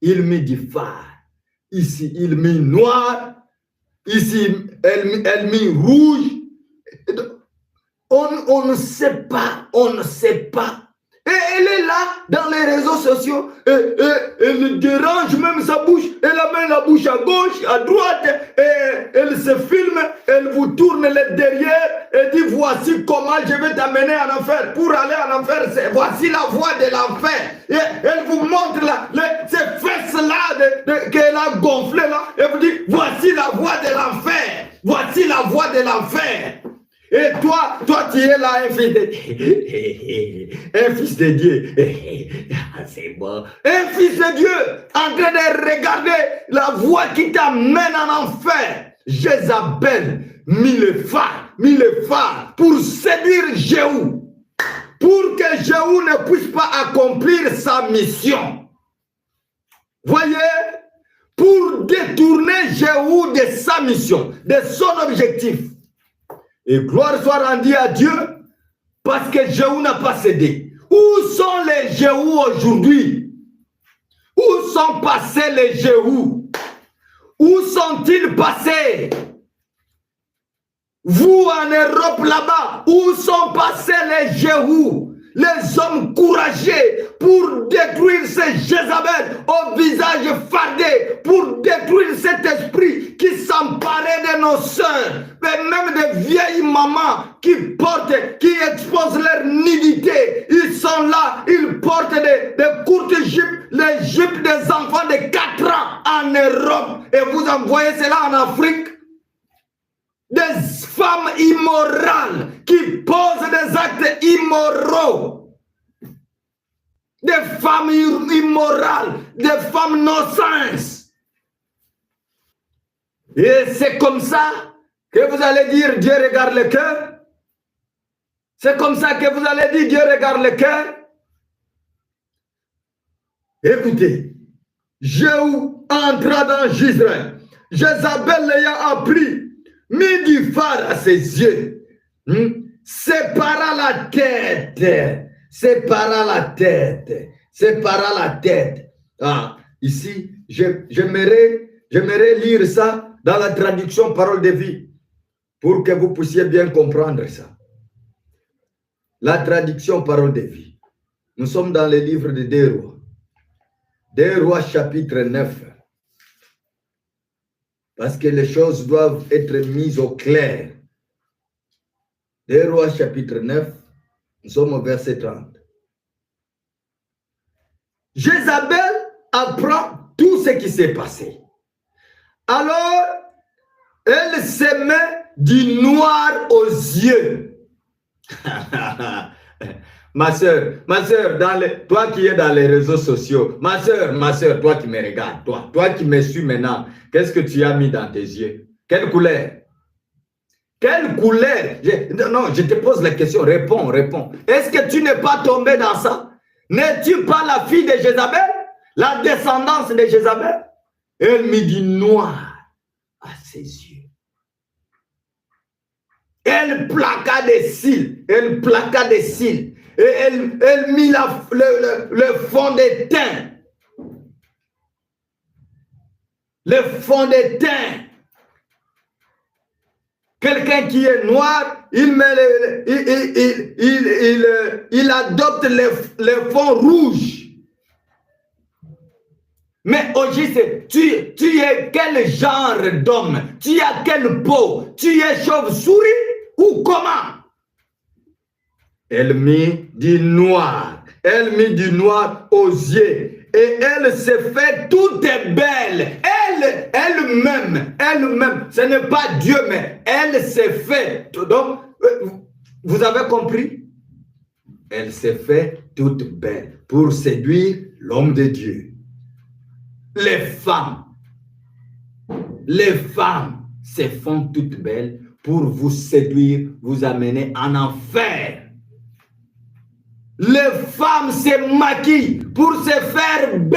il met du phare. Ici, il met noir. Ici, elle met rouge. On ne sait pas, on ne sait pas. Et elle est là dans les réseaux sociaux. Elle dérange même sa bouche. Elle amène la bouche à gauche, à droite. Et elle se filme. Elle vous tourne le derrière. Et dit voici comment je vais t'amener en enfer. Pour aller en enfer, voici la voie de l'enfer. Et elle vous montre là, ces fesses-là qu'elle a gonflées là. Et vous dit voici la voie de l'enfer. Voici la voie de l'enfer. Et toi, tu es là, un fils de Dieu. C'est bon. Un fils de Dieu en train de regarder la voie qui t'amène en enfer. Jézabel mit le phare pour séduire Jéhu. Pour que Jéhu ne puisse pas accomplir sa mission. Voyez? Pour détourner Jéhu de sa mission, de son objectif. Et gloire soit rendue à Dieu parce que Jéhu n'a pas cédé. Où sont les Jéhu aujourd'hui? Où sont passés les Jéhu? Où sont-ils passés? Vous en Europe là-bas, où sont passés les Jéhu? Les hommes courageux pour détruire ces Jézabel au visage fardé, pour détruire cet esprit qui s'emparait de nos sœurs, mais même des vieilles mamans qui exposent leur nudité. Ils sont là, ils portent des courtes jupes, les jupes des enfants de 4 ans en Europe. Et vous envoyez cela en Afrique. Des femmes immorales qui posent des actes immoraux. Des femmes immorales, des femmes no-sens. Et c'est comme ça que vous allez dire Dieu regarde le cœur. C'est comme ça que vous allez dire Dieu regarde le cœur. Écoutez, Jéhu entra dans Jezreel. Jézabel l'ayant appris, mit du phare à ses yeux, sépara la tête, sépara la tête, sépara la tête. Ah, ici, j'aimerais lire ça dans la traduction Parole de vie, pour que vous puissiez bien comprendre ça. La traduction Parole de vie. Nous sommes dans le livre de 2 Rois. 2 Rois chapitre 9. Parce que les choses doivent être mises au clair. 2 Rois chapitre 9, nous sommes au verset 30. Jézabel apprend tout ce qui s'est passé. Alors, elle se met du noir aux yeux. Ma soeur, toi qui es dans les réseaux sociaux, ma soeur, toi qui me regardes, toi qui me suis maintenant, qu'est-ce que tu as mis dans tes yeux? Quelle couleur? Quelle couleur? Non, je te pose la question, réponds. Est-ce que tu n'es pas tombé dans ça? N'es-tu pas la fille de Jézabel? La descendance de Jézabel? Elle mit du noir à ses yeux. Elle plaqua des cils. Et elle mit le fond de teint. Le fond de teint. Quelqu'un qui est noir, il adopte le fond rouge. Mais aujourd'hui, tu es quel genre d'homme? Tu as quelle peau? Tu es chauve-souris ou comment? Elle mit du noir. Elle mit du noir aux yeux. Et elle se fait toute belle. Elle-même. Ce n'est pas Dieu, mais elle se fait. Donc, vous avez compris? Elle se fait toute belle pour séduire l'homme de Dieu. Les femmes se font toutes belles pour vous séduire, vous amener en enfer. Les femmes se maquillent pour se faire belles.